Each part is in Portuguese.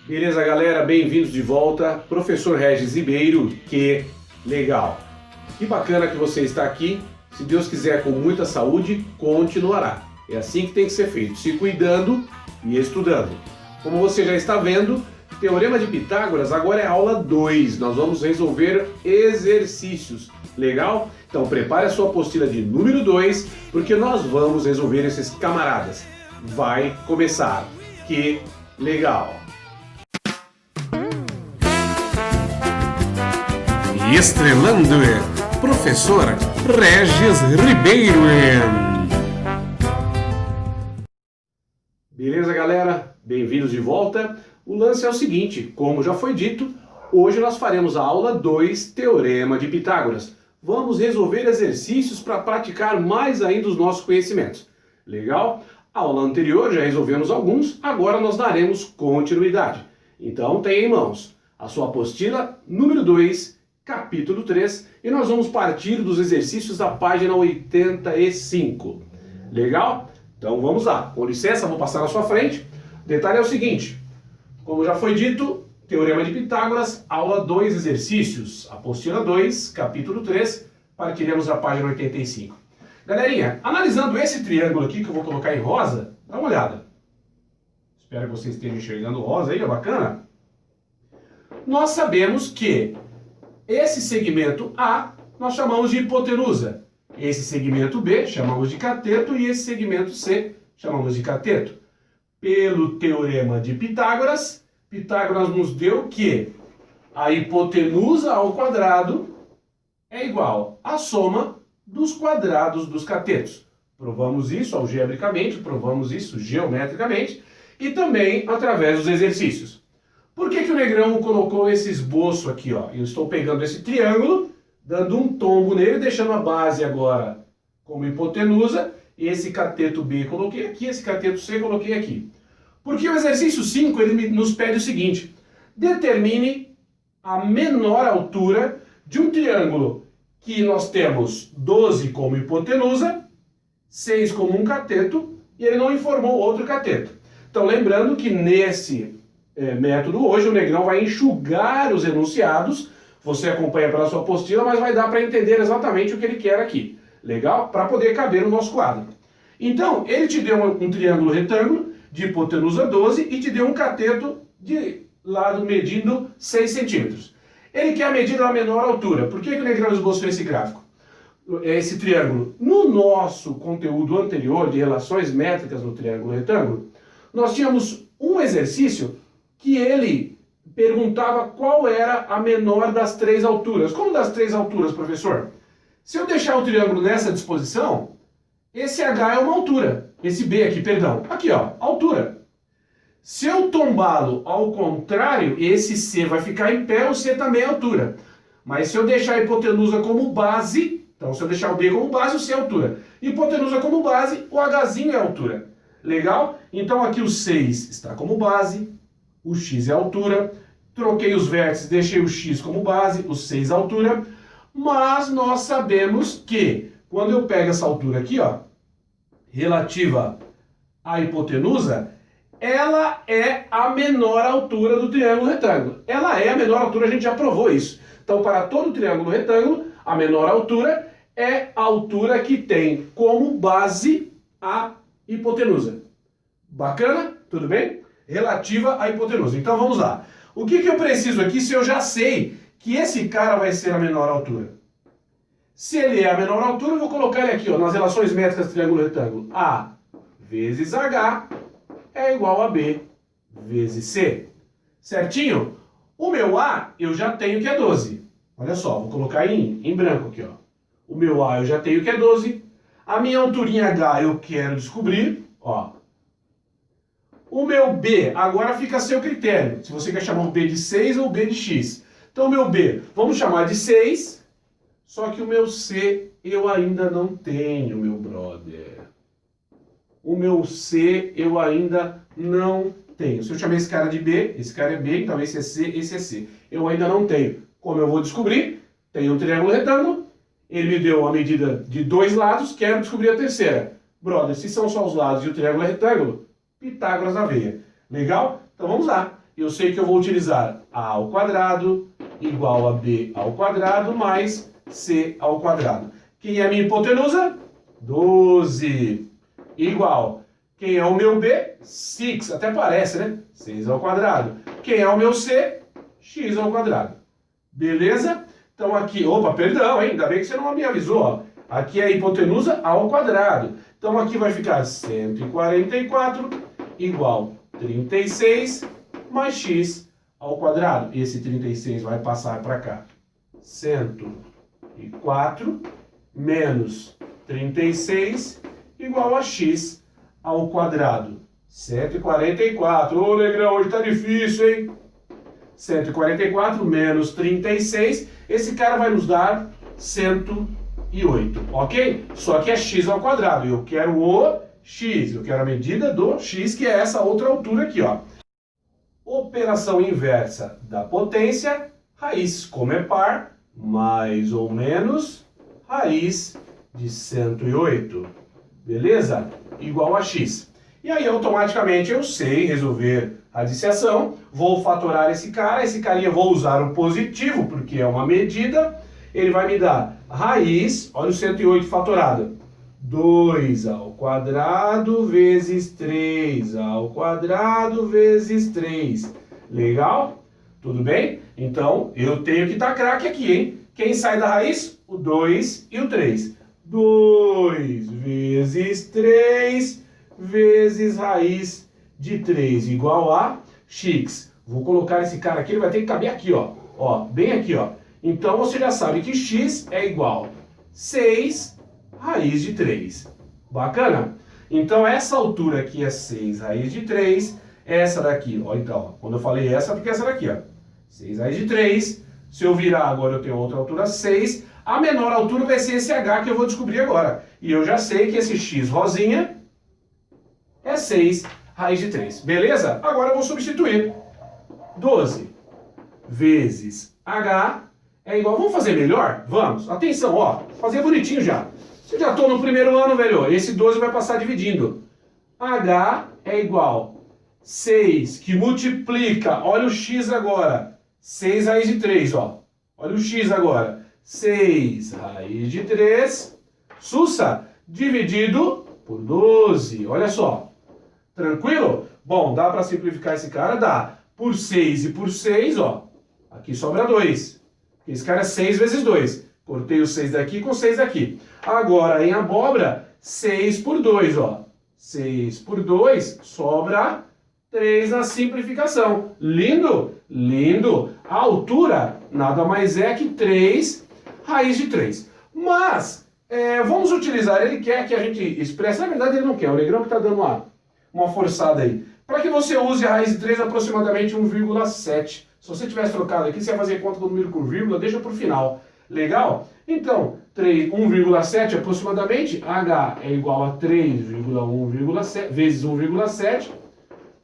Beleza, galera? Bem-vindos de volta. Professor Regis Ribeiro, que legal! Que bacana que você está aqui. Se Deus quiser, com muita saúde, continuará. É assim que tem que ser feito, se cuidando e estudando. Como você já está vendo, Teorema de Pitágoras agora é aula 2. Nós vamos resolver exercícios. Legal? Então prepare a sua apostila de número 2, porque nós vamos resolver esses camaradas. Vai começar. Que legal! Estrelando, professor Regis Ribeiro. Beleza, galera? Bem-vindos de volta. O lance é o seguinte, como já foi dito, hoje nós faremos a aula 2, Teorema de Pitágoras. Vamos resolver exercícios para praticar mais ainda os nossos conhecimentos. Legal? A aula anterior já resolvemos alguns, agora nós daremos continuidade. Então tenha em mãos a sua apostila número 2, capítulo 3, e nós vamos partir dos exercícios da página 85. Legal? Então vamos lá. Com licença, vou passar na sua frente. O detalhe é o seguinte, como já foi dito, Teorema de Pitágoras, aula 2, exercícios, apostila 2, capítulo 3, partiremos da página 85. Galerinha, analisando esse triângulo aqui, que eu vou colocar em rosa, dá uma olhada. Espero que vocês estejam enxergando o rosa aí, é bacana? Nós sabemos que esse segmento A nós chamamos de hipotenusa, esse segmento B chamamos de cateto e esse segmento C chamamos de cateto. Pelo Teorema de Pitágoras, Pitágoras nos deu que a hipotenusa ao quadrado é igual à soma dos quadrados dos catetos. Provamos isso algebricamente, provamos isso geometricamente e também através dos exercícios. Por que o Negrão colocou esse esboço aqui? Ó? Eu estou pegando esse triângulo, dando um tombo nele, deixando a base agora como hipotenusa, e esse cateto B coloquei aqui, esse cateto C coloquei aqui. Porque o exercício 5 ele nos pede o seguinte, determine a menor altura de um triângulo que nós temos 12 como hipotenusa, 6 como um cateto, e ele não informou outro cateto. Então lembrando que nesse método hoje o Negrão vai enxugar os enunciados, você acompanha pela sua apostila, mas vai dar para entender exatamente o que ele quer aqui. Legal? Para poder caber no nosso quadro. Então, ele te deu um triângulo retângulo de hipotenusa 12 e te deu um cateto de lado medindo 6 centímetros. Ele quer a medida da menor altura. Por que o Negrão esboçou esse gráfico? Esse triângulo? No nosso conteúdo anterior de relações métricas no triângulo retângulo, nós tínhamos um exercício que ele perguntava qual era a menor das 3 alturas. Como das 3 alturas, professor? Se eu deixar o triângulo nessa disposição, esse H é uma altura. Esse B aqui, perdão. Aqui, ó, altura. Se eu tombá-lo ao contrário, esse C vai ficar em pé, o C também é altura. Mas se eu deixar a hipotenusa como base, então se eu deixar o B como base, o C é altura. Hipotenusa como base, o Hzinho é altura. Legal? Então aqui o 6 está como base, o X é altura, troquei os vértices, deixei o X como base, o 6 é altura, mas nós sabemos que quando eu pego essa altura aqui, ó, relativa à hipotenusa, ela é a menor altura do triângulo retângulo. Ela é a menor altura, a gente já provou isso. Então, para todo triângulo retângulo, a menor altura é a altura que tem como base a hipotenusa. Bacana? Tudo bem? Relativa à hipotenusa. Então, vamos lá. O que eu preciso aqui se eu já sei que esse cara vai ser a menor altura? Se ele é a menor altura, eu vou colocar ele aqui, ó, nas relações métricas do triângulo retângulo. A vezes H é igual a B vezes C. Certinho? O meu A eu já tenho que é 12. Olha só, vou colocar em branco aqui, ó. O meu A eu já tenho que é 12. A minha alturinha H eu quero descobrir, ó. O meu B agora fica a seu critério. Se você quer chamar o B de 6 ou B de X. Então o meu B, vamos chamar de 6. Só que o meu C eu ainda não tenho, meu brother. O meu C eu ainda não tenho. Se eu chamei esse cara de B, esse cara é B, então esse é C, esse é C. Eu ainda não tenho. Como eu vou descobrir? Tem um triângulo retângulo, ele me deu a medida de 2 lados, quero descobrir a terceira. Brother, se são só os lados e o triângulo é retângulo, Pitágoras na veia. Legal? Então vamos lá. Eu sei que eu vou utilizar a ao quadrado igual a b ao quadrado mais c ao quadrado. Quem é a minha hipotenusa? 12. Igual. Quem é o meu b? 6. Até parece, né? 6 ao quadrado. Quem é o meu c? X ao quadrado. Beleza? Então aqui, opa, perdão, hein? Ainda bem que você não me avisou, ó. Aqui é a hipotenusa ao quadrado. Então aqui vai ficar 144 igual 36 mais x ao quadrado. Esse 36 vai passar para cá. 104 menos 36 igual a x ao quadrado. 144. Ô, Negrão, hoje tá difícil, hein? 144 menos 36. Esse cara vai nos dar 108, ok? Só que é x ao quadrado. Eu quero o x. Eu quero a medida do x, que é essa outra altura aqui, ó. Operação inversa da potência. Raiz, como é par, mais ou menos raiz de 108. Beleza? Igual a x. E aí, automaticamente, eu sei resolver a disseciação. Vou fatorar esse cara. Esse carinha vou usar o positivo, porque é uma medida. Ele vai me dar raiz, olha o 108 fatorado. 2 ao quadrado vezes 3 ao quadrado vezes 3. Legal? Tudo bem? Então, eu tenho que estar craque aqui, hein? Quem sai da raiz? O 2 e o 3. 2 vezes 3 vezes raiz de 3 igual a x. Vou colocar esse cara aqui, ele vai ter que caber aqui, ó. Ó, bem aqui, ó. Então, você já sabe que x é igual a 6 raiz de 3. Bacana? Então, essa altura aqui é 6 raiz de 3. Essa daqui, ó, então, ó, quando eu falei essa, porque essa daqui, ó. 6 raiz de 3. Se eu virar agora, eu tenho outra altura 6. A menor altura vai ser esse h que eu vou descobrir agora. E eu já sei que esse x rosinha é 6 raiz de 3. Beleza? Agora eu vou substituir. 12 vezes h é igual... Vamos fazer melhor? Vamos. Atenção, ó. Fazer bonitinho já. Se já estou no primeiro ano, velho, esse 12 vai passar dividindo. H é igual 6, que multiplica, olha o x agora, 6 raiz de 3, ó. Olha o x agora, 6 raiz de 3, sussa, dividido por 12, olha só. Tranquilo? Bom, dá para simplificar esse cara? Dá. Por 6 e por 6, ó, aqui sobra 2. Esse cara é 6 vezes 2. Cortei o 6 daqui com 6 daqui. Agora, em abóbora, 6 por 2, ó. 6 por 2, sobra 3 na simplificação. Lindo? Lindo. A altura nada mais é que 3 raiz de 3. Mas, vamos utilizar, ele quer que a gente expresse, na verdade ele não quer, o Negrão que está dando uma forçada aí. Para que você use a raiz de 3 aproximadamente 1,7. Se você tivesse trocado aqui, você ia fazer conta do número com vírgula, deixa para o final. Legal? Então, 1,7 aproximadamente, h é igual a 3,1,7 vezes 1,7.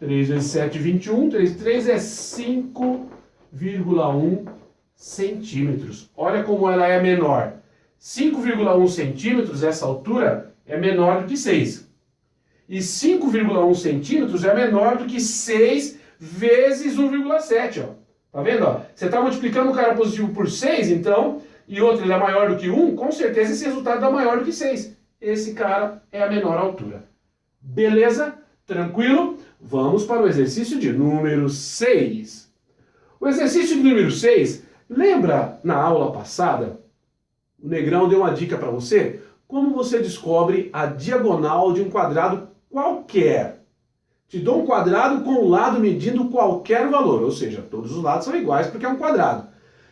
3 vezes 7, 21. 3 é 5,1 centímetros. Olha como ela é menor. 5,1 centímetros, essa altura, é menor do que 6. E 5,1 centímetros é menor do que 6 vezes 1,7, ó. Tá vendo, ó? Você está multiplicando o cara positivo por 6, então, e outro ele é maior do que 1, com certeza esse resultado dá maior do que 6. Esse cara é a menor altura. Beleza? Tranquilo? Vamos para o exercício de número 6. O exercício de número 6, lembra na aula passada, o Negrão deu uma dica para você? Como você descobre a diagonal de um quadrado qualquer? Te dou um quadrado com o lado medindo qualquer valor, ou seja, todos os lados são iguais porque é um quadrado.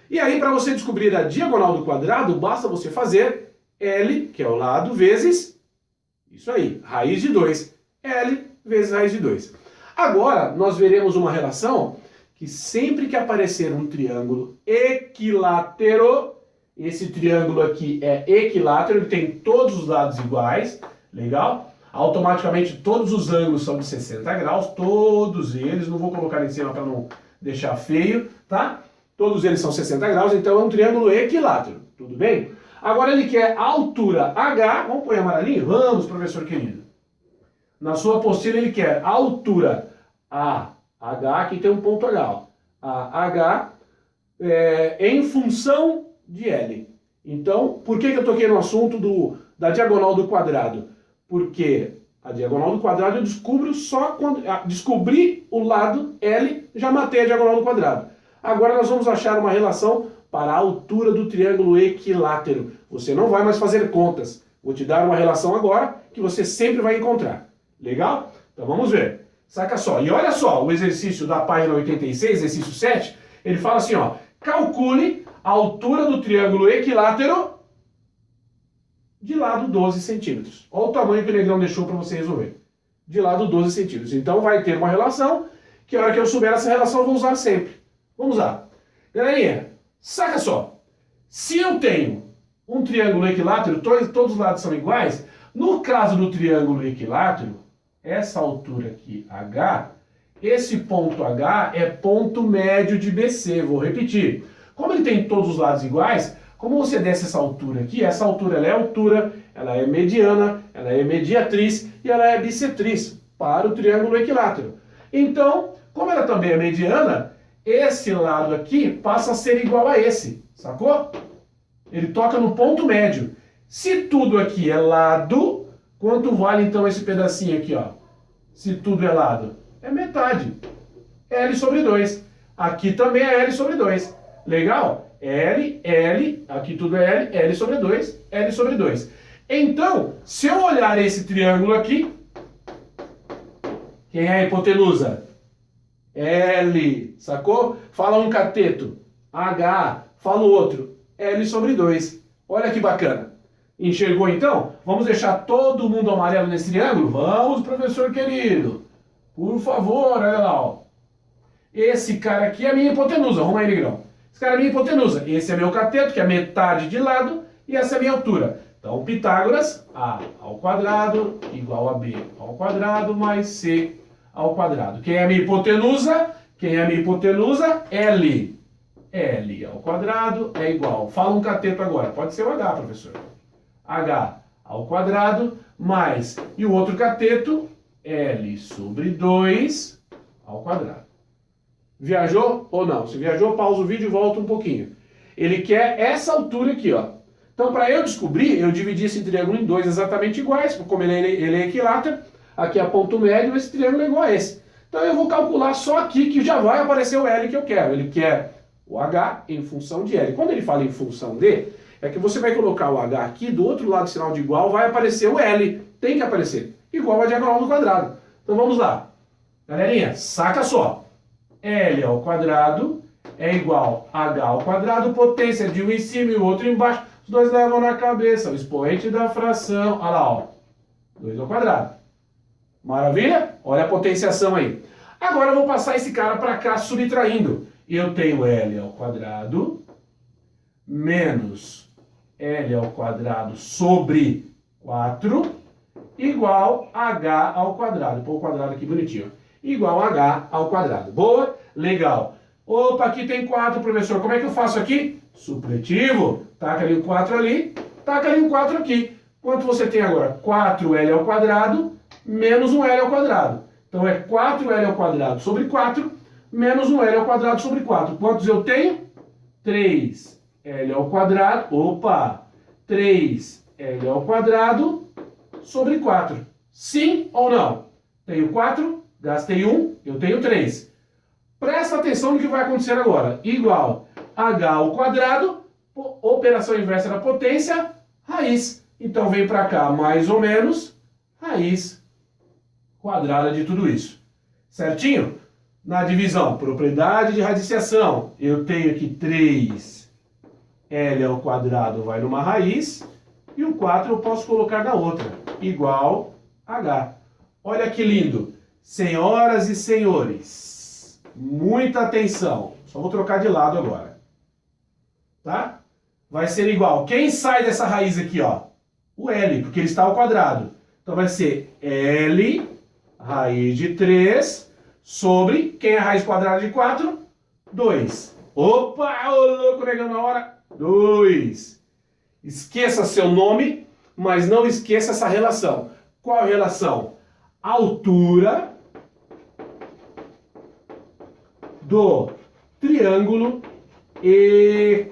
E aí, para você descobrir a diagonal do quadrado, basta você fazer L, que é o lado, vezes, isso aí, raiz de 2. L vezes raiz de 2. Agora, nós veremos uma relação que sempre que aparecer um triângulo equilátero, esse triângulo aqui é equilátero, ele tem todos os lados iguais, legal? Automaticamente todos os ângulos são de 60 graus, todos eles, não vou colocar em cima para não deixar feio, tá? Todos eles são 60 graus, então é um triângulo equilátero, tudo bem? Agora ele quer a altura H, vamos pôr amarelinho? Vamos, professor querido. Na sua apostila ele quer a altura AH, aqui tem um ponto H, ó. AH em função de L. Então, por que eu toquei no assunto da diagonal do quadrado? Porque a diagonal do quadrado eu descubro só quando descobri o lado L, já matei a diagonal do quadrado. Agora nós vamos achar uma relação para a altura do triângulo equilátero. Você não vai mais fazer contas. Vou te dar uma relação agora que você sempre vai encontrar. Legal? Então vamos ver. Saca só. E olha só, o exercício da página 86, exercício 7, ele fala assim, ó. Calcule a altura do triângulo equilátero de lado 12 centímetros. Olha o tamanho que o Negrão deixou para você resolver. De lado 12 centímetros. Então vai ter uma relação que a hora que eu souber essa relação eu vou usar sempre. Vamos lá. Galerinha, saca só. Se eu tenho um triângulo equilátero, todos os lados são iguais, no caso do triângulo equilátero, essa altura aqui, H, esse ponto H é ponto médio de BC. Vou repetir. Como ele tem todos os lados iguais, como você desce essa altura aqui, essa altura ela é altura, ela é mediana, ela é mediatriz e ela é bissetriz para o triângulo equilátero. Então, como ela também é mediana, esse lado aqui passa a ser igual a esse, sacou? Ele toca no ponto médio. Se tudo aqui é lado, quanto vale então esse pedacinho aqui, ó? Se tudo é lado? É metade. L sobre 2. Aqui também é L sobre 2. Legal? L, L, aqui tudo é L, L sobre 2, L sobre 2. Então, se eu olhar esse triângulo aqui, quem é a hipotenusa? L, sacou? Fala um cateto, H, fala o outro, L sobre 2. Olha que bacana. Enxergou então? Vamos deixar todo mundo amarelo nesse triângulo? Vamos, professor querido. Por favor, olha lá, ó. Esse cara aqui é a minha hipotenusa, arruma aí, Negrão. Esse cara é a minha hipotenusa. Esse é meu cateto, que é metade de lado, e essa é a minha altura. Então, Pitágoras, A ao quadrado igual a B ao quadrado mais C ao quadrado. Quem é a minha hipotenusa? Quem é a minha hipotenusa? L. L ao quadrado é igual. Fala um cateto agora. Pode ser o H, professor. H ao quadrado mais... E o outro cateto, L sobre 2 ao quadrado. Viajou ou não? Se viajou, pausa o vídeo e volta um pouquinho. Ele quer essa altura aqui, ó. Então, para eu descobrir, eu dividi esse triângulo em dois exatamente iguais, como ele é equilátero. Aqui é ponto médio, esse triângulo é igual a esse. Então, eu vou calcular só aqui que já vai aparecer o L que eu quero. Ele quer o H em função de L. Quando ele fala em função de, é que você vai colocar o H aqui, do outro lado do sinal de igual, vai aparecer o L. Tem que aparecer. Igual a diagonal do quadrado. Então, vamos lá. Galerinha, saca só. L ao quadrado é igual a H ao quadrado, potência de um em cima e o outro embaixo. Os dois levam na cabeça, o expoente da fração. Olha lá, ó. 2 ao quadrado. Maravilha? Olha a potenciação aí. Agora eu vou passar esse cara para cá subtraindo. Eu tenho L ao quadrado menos L ao quadrado sobre 4 igual a H ao quadrado. Põe o quadrado aqui bonitinho. Igual a H ao quadrado. Boa? Legal. Opa, aqui tem 4, professor. Como é que eu faço aqui? Supletivo. Taca ali um 4 ali, taca ali um 4 aqui. Quanto você tem agora? 4L ao quadrado menos um L ao quadrado. Então é 4L ao quadrado sobre 4 menos um L ao quadrado sobre 4. Quantos eu tenho? 3L ao quadrado. Opa! 3L ao quadrado sobre 4. Sim ou não? Tenho 4. Gastei 1, eu tenho 3. Presta atenção no que vai acontecer agora. Igual H ao quadrado, operação inversa da potência, raiz. Então vem para cá mais ou menos, raiz quadrada de tudo isso. Certinho? Na divisão, propriedade de radiciação, eu tenho aqui 3L ao quadrado vai numa raiz, e o 4 eu posso colocar na outra, igual H. Olha que lindo. Senhoras e senhores, muita atenção. Só vou trocar de lado agora. Tá? Vai ser igual. Quem sai dessa raiz aqui, ó? O L, porque ele está ao quadrado. Então vai ser L, raiz de 3, sobre, quem é a raiz quadrada de 4? 2. Opa, ô louco, negando na hora. 2. Esqueça seu nome, mas não esqueça essa relação. Qual a relação? Altura do triângulo equilátero.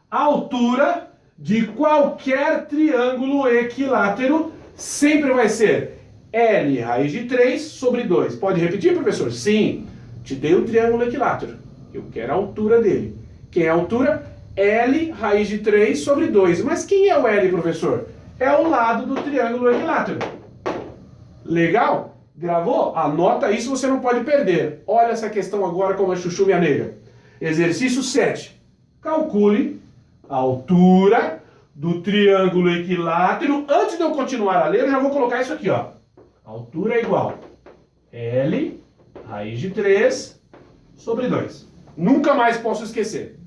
A altura de qualquer triângulo equilátero sempre vai ser L raiz de 3 sobre 2. Pode repetir, professor? Sim. Te dei o triângulo equilátero. Eu quero a altura dele. Quem é a altura? L raiz de 3 sobre 2. Mas quem é o L, professor? É o lado do triângulo equilátero. Legal? Gravou? Anota isso, você não pode perder. Olha essa questão agora como a chuchu minha nega. Exercício 7. Calcule a altura do triângulo equilátero. Antes de eu continuar a ler, eu já vou colocar isso aqui, ó. Altura é igual L raiz de 3 sobre 2. Nunca mais posso esquecer.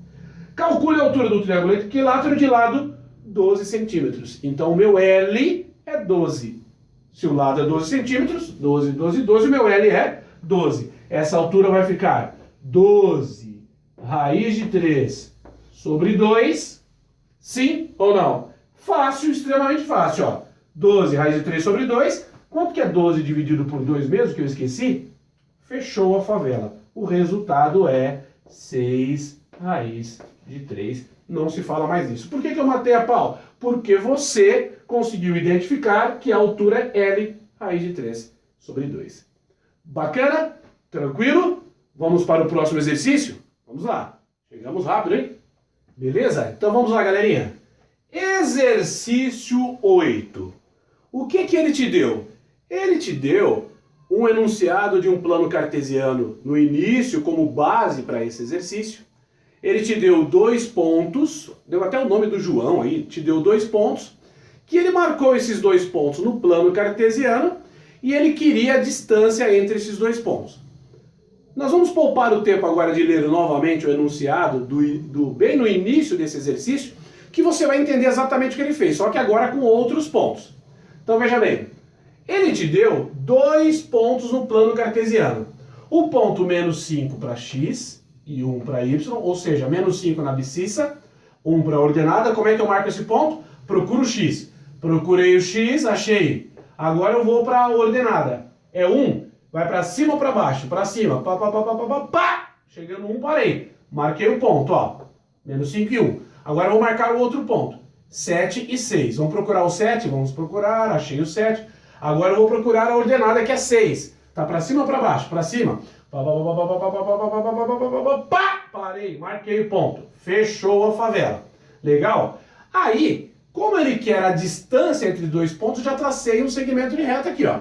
Calcule a altura do triângulo equilátero de lado 12 centímetros. Então o meu L é 12. Se o lado é 12 centímetros, 12, 12, 12, o meu L é 12. Essa altura vai ficar 12 raiz de 3 sobre 2. Sim ou não? Fácil, extremamente fácil, ó. 12 raiz de 3 sobre 2. Quanto que é 12 dividido por 2 mesmo, que eu esqueci? Fechou a favela. O resultado é 6 raiz de 3. Não se fala mais isso. Por que eu matei a pau? Porque você conseguiu identificar que a altura é L raiz de 3 sobre 2. Bacana? Tranquilo? Vamos para o próximo exercício? Vamos lá. Chegamos rápido, hein? Beleza? Então vamos lá, galerinha. Exercício 8. O que ele te deu? Ele te deu um enunciado de um plano cartesiano no início como base para esse exercício. Ele te deu 2 pontos, deu até o nome do João aí, te deu 2 pontos, que ele marcou esses 2 pontos no plano cartesiano e ele queria a distância entre esses 2 pontos. Nós vamos poupar o tempo agora de ler novamente o enunciado bem no início desse exercício, que você vai entender exatamente o que ele fez, só que agora com outros pontos. Então veja bem, ele te deu 2 pontos no plano cartesiano. O ponto menos 5 para x e 1 para y, ou seja, menos 5 na abscissa, 1 para a ordenada. Como é que eu marco esse ponto? Procuro o x. Procurei o x, achei. Agora eu vou para a ordenada. É 1, vai para cima ou para baixo? Para cima. Pá, pá, pá, pá, pá, pá, pá. Chegando no 1, parei. Marquei o ponto, ó. Menos 5 e 1. Agora eu vou marcar o outro ponto. 7 e 6. Vamos procurar o 7? Vamos procurar. Achei o 7. Agora eu vou procurar a ordenada que é 6. Tá para cima ou para baixo? Para cima. Pá, pá, pá, pá, pá, pá, pá, pá, pá, pá, pá, pá, pá. Parei, marquei o ponto. Fechou a favela. Legal? Aí, como ele quer a distância entre 2 pontos, já tracei um segmento de reta aqui, ó.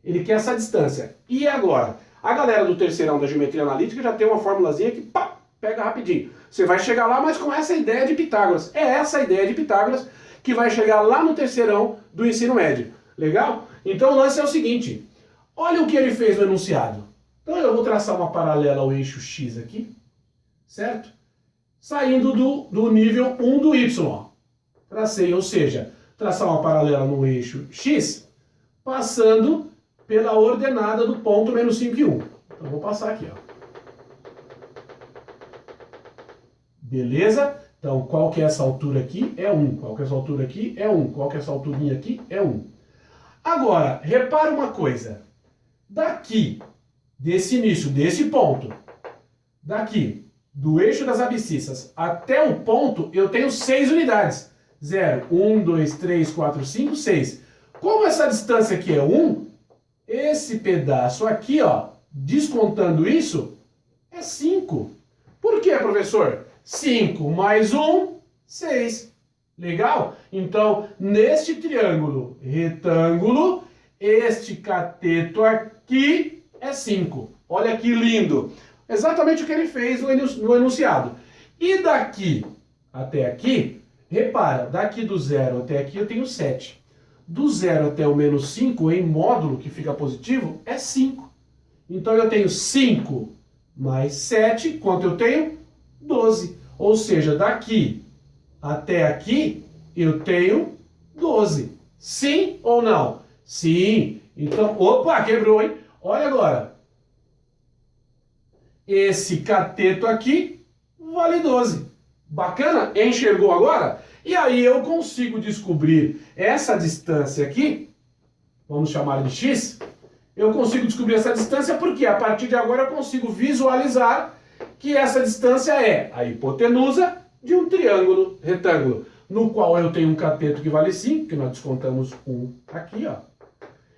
Ele quer essa distância. E agora? A galera do terceirão da geometria analítica já tem uma formulazinha que pá, pega rapidinho. Você vai chegar lá, mas com essa ideia de Pitágoras. É essa a ideia de Pitágoras que vai chegar lá no terceirão do ensino médio. Legal? Então o lance é o seguinte. Olha o que ele fez no enunciado. Então eu vou traçar uma paralela ao eixo x aqui. Certo? Saindo do nível 1 do y. Ó. Tracei, ou seja, traçar uma paralela no eixo x, passando pela ordenada do ponto menos 5 e 1. Então eu vou passar aqui, ó. Beleza? Então, qual que é essa altura aqui? É 1. Qual que é essa altura aqui? É 1. Qual que é essa alturinha aqui? É 1. Agora, repara uma coisa. Daqui, desse início, desse ponto, daqui, do eixo das abscissas até o ponto, eu tenho 6 unidades. 0, 1, 2, 3, 4, 5, 6. Como essa distância aqui é 1, esse pedaço aqui, ó, descontando isso, é 5. Por quê, professor? 5 mais 1, 6. Legal? Então, neste triângulo retângulo, este cateto aqui é 5. Olha que lindo. Exatamente o que ele fez no enunciado. E daqui até aqui, repara, daqui do 0 até aqui eu tenho 7. Do 0 até o menos 5, em módulo, que fica positivo, é 5. Então eu tenho 5 mais 7, quanto eu tenho? 12. Ou seja, daqui até aqui, eu tenho 12. Sim ou não? Sim. Então, opa, quebrou, hein? Olha agora. Esse cateto aqui vale 12. Bacana? Enxergou agora? E aí eu consigo descobrir essa distância aqui, vamos chamar de x, Eu consigo descobrir essa distância porque a partir de agora eu consigo visualizar que essa distância é a hipotenusa de um triângulo retângulo, no qual eu tenho um cateto que vale 5, que nós descontamos 1 aqui, ó.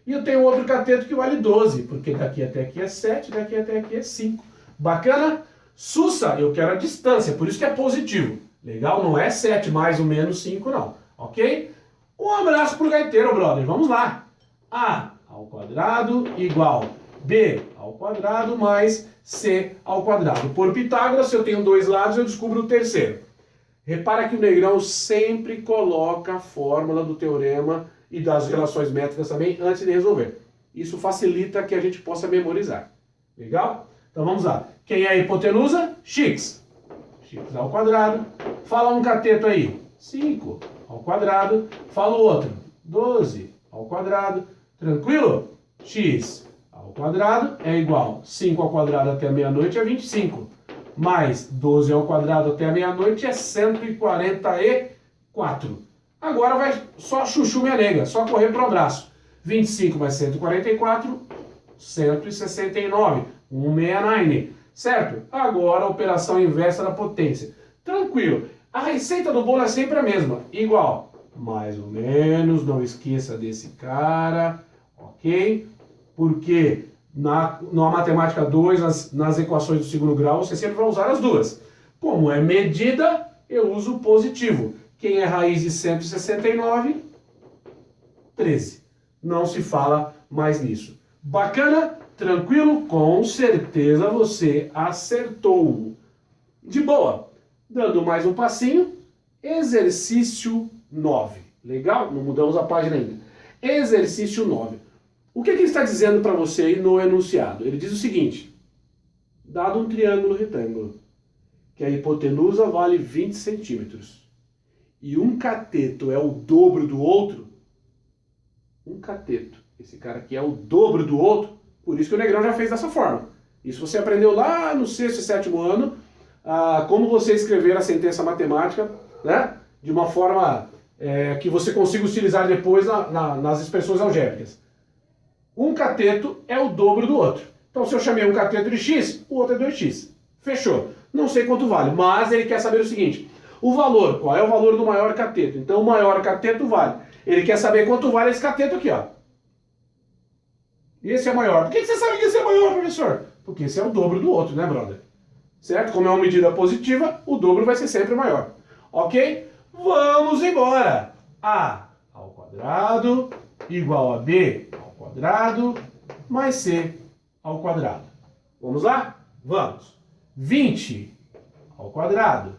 E eu tenho outro cateto que vale 12, porque daqui até aqui é 7, daqui até aqui é 5. Bacana? Sussa, eu quero a distância, por isso que é positivo. Legal? Não é 7 mais ou menos 5, não. Ok? Um abraço pro gaiteiro, brother. Vamos lá. A ao quadrado igual B ao quadrado mais C ao quadrado. Por Pitágoras, se eu tenho dois lados, eu descubro o terceiro. Repara que o Negrão sempre coloca a fórmula do teorema e das relações métricas também antes de resolver. Isso facilita que a gente possa memorizar. Legal? Então vamos lá. Quem é a hipotenusa? X. X ao quadrado. Fala um cateto aí. 5 ao quadrado. Fala o outro. 12 ao quadrado. Tranquilo? X ao quadrado é igual 5 ao quadrado até meia-noite é 25. Mais 12 ao quadrado até meia-noite é 144. Agora vai só chuchu minha nega, só correr para o abraço. 25 mais 144, 169. 169. Certo? Agora a operação inversa da potência. Tranquilo. A receita do bolo é sempre a mesma. Igual. Mais ou menos, não esqueça desse cara. Ok? Porque na matemática 2, nas equações do segundo grau, você sempre vai usar as duas. Como é medida, eu uso o positivo. Quem é raiz de 169? 13. Não se fala mais nisso. Bacana? Tranquilo? Com certeza você acertou. De boa. Dando mais um passinho. Exercício 9. Legal? Não mudamos a página ainda. Exercício 9. O que ele está dizendo para você aí no enunciado? Ele diz o seguinte. Dado um triângulo retângulo, que a hipotenusa vale 20 centímetros, e um cateto é o dobro do outro, um cateto, esse cara aqui é o dobro do outro, por isso que o Negrão já fez dessa forma. Isso você aprendeu lá no 6º e 7º ano, como você escrever a sentença matemática, né, de uma forma que você consiga utilizar depois nas expressões algébricas. Um cateto é o dobro do outro. Então se eu chamei um cateto de x, o outro é 2x. Fechou. Não sei quanto vale, mas ele quer saber o seguinte. O valor, qual é o valor do maior cateto? Então o maior cateto vale. Ele quer saber quanto vale esse cateto aqui, ó. Esse é maior. Por que você sabe que esse é maior, professor? Porque esse é o dobro do outro, né, brother? Certo? Como é uma medida positiva, o dobro vai ser sempre maior. Ok? Vamos embora. A ao quadrado igual a B ao quadrado mais C ao quadrado. Vamos lá? Vamos. 20 ao quadrado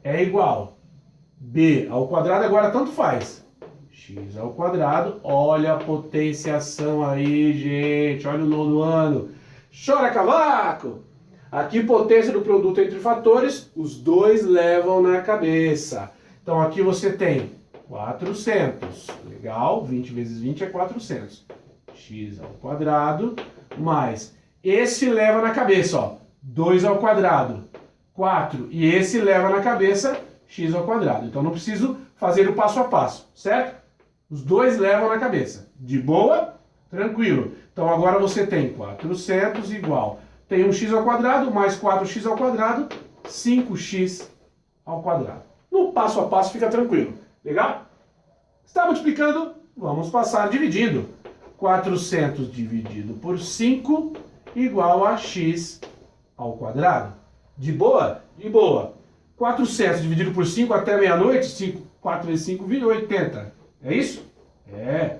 é igual B ao quadrado, agora tanto faz. X ao quadrado, olha a potenciação aí, gente, olha o nono ano. Chora cavaco! Aqui potência do produto entre fatores, os dois levam na cabeça. Então aqui você tem 400, legal, 20 vezes 20 é 400. X ao quadrado, mais, esse leva na cabeça, ó, 2 ao quadrado, 4, e esse leva na cabeça, x ao quadrado. Então não preciso fazer o passo a passo, certo? Os dois levam na cabeça. De boa? Tranquilo. Então agora você tem 400 igual, tem um x ao quadrado, mais 4x ao quadrado, 5x ao quadrado. No passo a passo fica tranquilo. Legal? Está multiplicando? Vamos passar dividindo. 400 dividido por 5 igual a x ao quadrado. De boa? De boa. 400 dividido por 5 até meia-noite, 4 vezes 5 vira 80. É isso? É.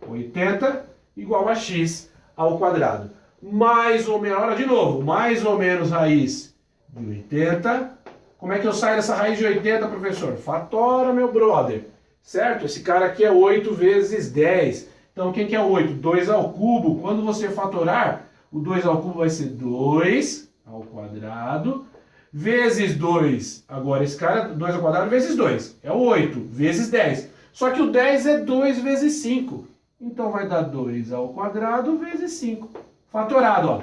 80 igual a x ao quadrado. Mais ou menos, olha de novo, mais ou menos raiz de 80. Como é que eu saio dessa raiz de 80, professor? Fatora, meu brother. Certo? Esse cara aqui é 8 vezes 10. Então, quem que é 8? 2 ao cubo. Quando você fatorar, o 2 ao cubo vai ser 2 ao quadrado, vezes 2. Agora, esse cara, 2 ao quadrado vezes 2. É o 8 vezes 10. Só que o 10 é 2 vezes 5. Então, vai dar 2 ao quadrado vezes 5. Fatorado, ó.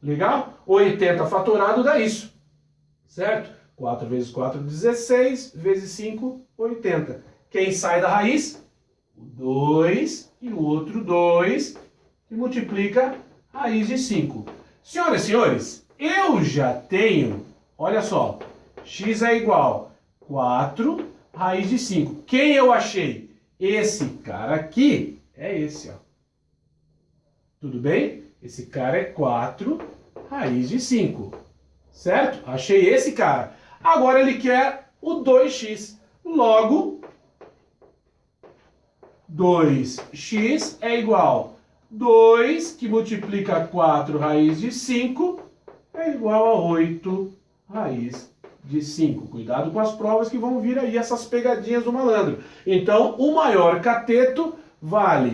Legal? 80 fatorado dá isso. Certo? 4 vezes 4, 16. Vezes 5, 80. Quem sai da raiz? o 2 e o outro 2, que multiplica raiz de 5. Senhoras e senhores, eu já tenho, olha só, x é igual a 4 raiz de 5. Quem eu achei? Esse cara aqui é esse, ó. Tudo bem? Esse cara é 4 raiz de 5. Certo? Achei esse cara. Agora ele quer o 2x. Logo, 2x é igual a 2, que multiplica 4 raiz de 5, é igual a 8 raiz de 5. Cuidado com as provas que vão vir aí, essas pegadinhas do malandro. Então, o maior cateto vale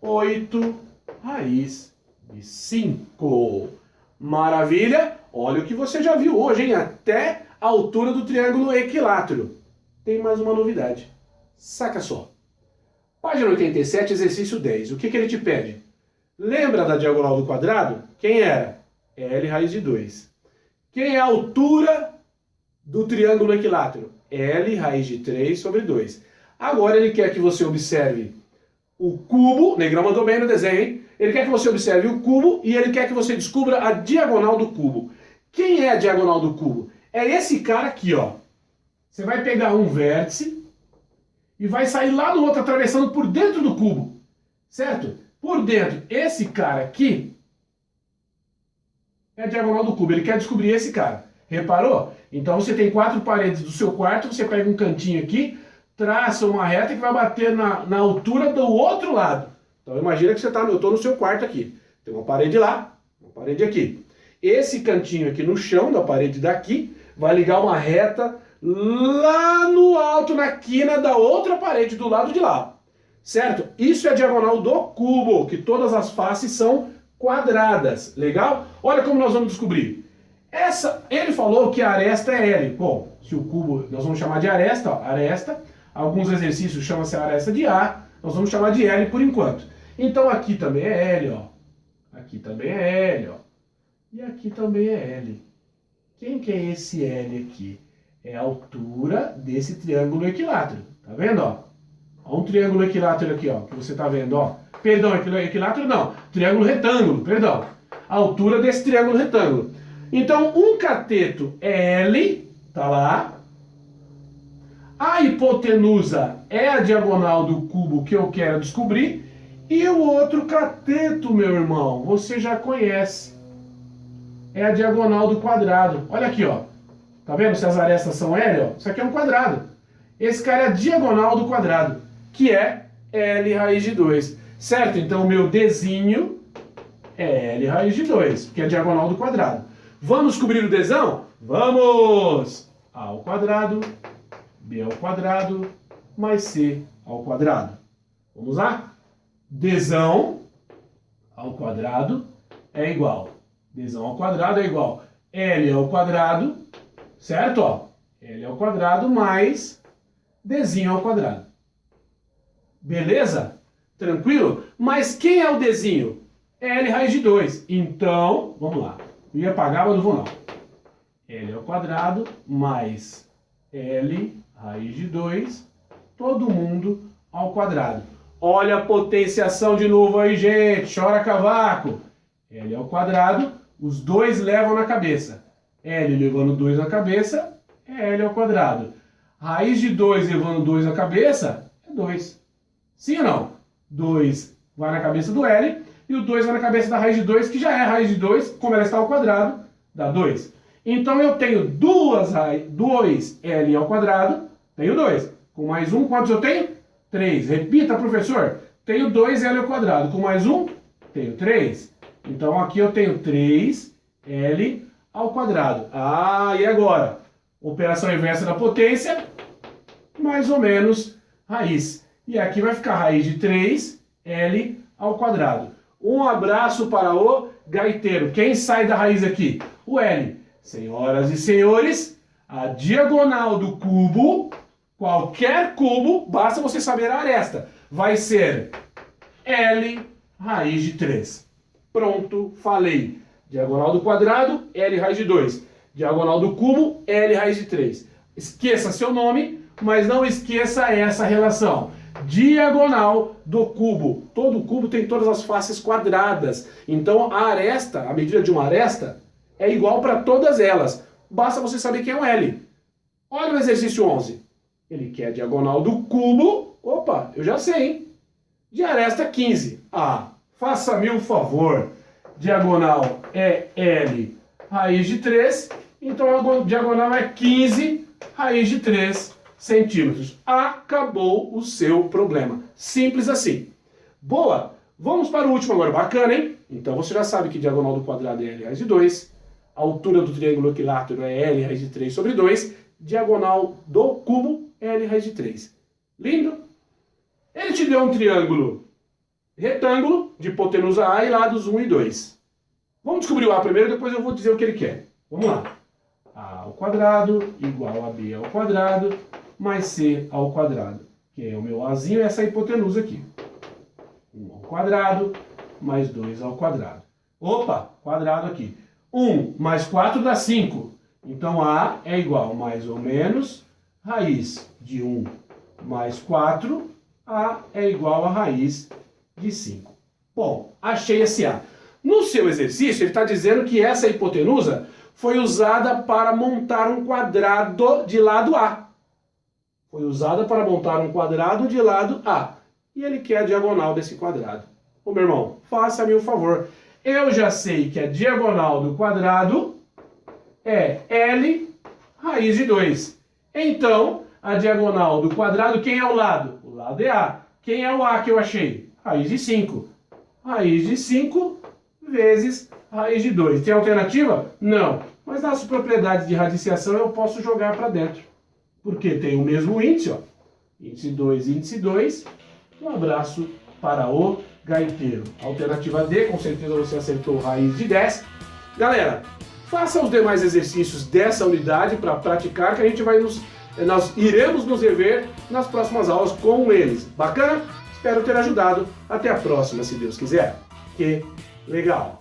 8 raiz de 5. Maravilha? Olha o que você já viu hoje, hein? Até a altura do triângulo equilátero. Tem mais uma novidade. Saca só. Página 87, exercício 10. O que ele te pede? Lembra da diagonal do quadrado? Quem era? L raiz de 2. Quem é a altura do triângulo equilátero? L raiz de 3 sobre 2. Agora ele quer que você observe o cubo. O Negrão mandou bem no desenho, hein? Ele quer que você observe o cubo e ele quer que você descubra a diagonal do cubo. Quem é a diagonal do cubo? É esse cara aqui, ó. Você vai pegar um vértice e vai sair lá no outro, atravessando por dentro do cubo. Certo? Por dentro, esse cara aqui é a diagonal do cubo. Ele quer descobrir esse cara. Reparou? Então você tem 4 paredes do seu quarto, você pega um cantinho aqui, traça uma reta que vai bater na altura do outro lado. Então imagina que eu estou no seu quarto aqui. Tem uma parede lá, uma parede aqui. Esse cantinho aqui no chão da parede daqui vai ligar uma reta lá no alto, na quina da outra parede do lado de lá. Certo? Isso é a diagonal do cubo, que todas as faces são quadradas. Legal? Olha como nós vamos descobrir. Ele falou que a aresta é L. Bom, se o cubo nós vamos chamar de aresta, ó, aresta. Alguns exercícios chamam-se aresta de A. Nós vamos chamar de L por enquanto. Então aqui também é L, ó. Aqui também é L, ó. E aqui também é L. Quem que é esse L aqui? É a altura desse triângulo equilátero. Tá vendo, ó? Ó um triângulo equilátero aqui, ó, que você tá vendo, ó. Perdão, equilátero não. Triângulo retângulo, perdão. A altura desse triângulo retângulo. Então, um cateto é L, tá lá. A hipotenusa é a diagonal do cubo que eu quero descobrir. E o outro cateto, meu irmão, você já conhece. É a diagonal do quadrado. Olha aqui, ó. Tá vendo se as arestas são L? Ó? Isso aqui é um quadrado. Esse cara é a diagonal do quadrado, que é L raiz de 2. Certo? Então o meu Dzinho é L raiz de 2, que é a diagonal do quadrado. Vamos descobrir o Dzão? Vamos! A ao quadrado, B ao quadrado, mais C ao quadrado. Vamos lá? Dzão ao quadrado é igual. Dzão ao quadrado é igual. L ao quadrado, certo? Ó, L ao quadrado mais Dzinho ao quadrado. Beleza? Tranquilo? Mas quem é o Dzinho? L raiz de 2. Então, vamos lá. Eu ia apagar, mas não vou não. L ao quadrado mais L raiz de 2, todo mundo ao quadrado. Olha a potenciação de novo aí, gente. Chora cavaco. L ao quadrado, os dois levam na cabeça. L levando 2 na cabeça, é L ao quadrado. Raiz de 2 levando 2 na cabeça, é 2. Sim ou não? 2 vai na cabeça do L, e o 2 vai na cabeça da raiz de 2, que já é raiz de 2, como ela está ao quadrado, dá 2. Então eu tenho 2L ao quadrado, tenho 2. Com mais 1, quantos eu tenho? 3. Repita, professor. Tenho 2L ao quadrado. Com mais 1, tenho 3. Então aqui eu tenho 3L ao quadrado. Ah, e agora? Operação inversa da potência, mais ou menos raiz. E aqui vai ficar raiz de 3L ao quadrado. Um abraço para o gaiteiro. Quem sai da raiz aqui? O L. Senhoras e senhores, a diagonal do cubo, qualquer cubo, basta você saber a aresta, vai ser L raiz de 3. Pronto, falei. Diagonal do quadrado, L raiz de 2. Diagonal do cubo, L raiz de 3. Esqueça seu nome, mas não esqueça essa relação. diagonal do cubo. Todo cubo tem todas as faces quadradas. Então a aresta, a medida de uma aresta, é igual para todas elas. Basta você saber quem é o L. Olha o exercício 11. Ele quer a diagonal do cubo. Opa, eu já sei, hein? De aresta 15. Ah, faça-me um favor. Diagonal é L raiz de 3. Então a diagonal é 15 raiz de 3 centímetros. Acabou o seu problema. Simples assim. Boa! Vamos para o último agora. Bacana, hein? Então você já sabe que diagonal do quadrado é L raiz de 2. A altura do triângulo equilátero é L raiz de 3 sobre 2. Diagonal do cubo é L raiz de 3. Lindo? Ele te deu um triângulo retângulo de hipotenusa A e lados 1 e 2. Vamos descobrir o A primeiro, depois eu vou dizer o que ele quer. Vamos lá. A ao quadrado igual a B ao quadrado mais C ao quadrado. Que é o meu Azinho e essa hipotenusa aqui. 1 ao quadrado mais 2 ao quadrado. Opa, quadrado aqui. 1 mais 4 dá 5. Então A é igual mais ou menos raiz de 1 mais 4. A é igual a raiz de 5. Bom, achei esse A. No seu exercício, ele está dizendo que essa hipotenusa foi usada para montar um quadrado de lado A. Foi usada para montar um quadrado de lado A. E ele quer a diagonal desse quadrado. Ô meu irmão, faça-me um favor. Eu já sei que a diagonal do quadrado é L raiz de 2. Então, a diagonal do quadrado, quem é o lado? O lado é A. Quem é o A que eu achei? Raiz de 5. Raiz de 5 vezes raiz de 2. Tem alternativa? Não. Mas nas propriedades de radiciação eu posso jogar para dentro. Porque tem o mesmo índice, ó. Índice 2, índice 2. Um abraço para o gaiteiro. Alternativa D, com certeza você acertou raiz de 10. Galera, faça os demais exercícios dessa unidade para praticar, que a gente vai nós iremos nos rever nas próximas aulas com eles. Bacana? Espero ter ajudado. Até a próxima, se Deus quiser. Que legal!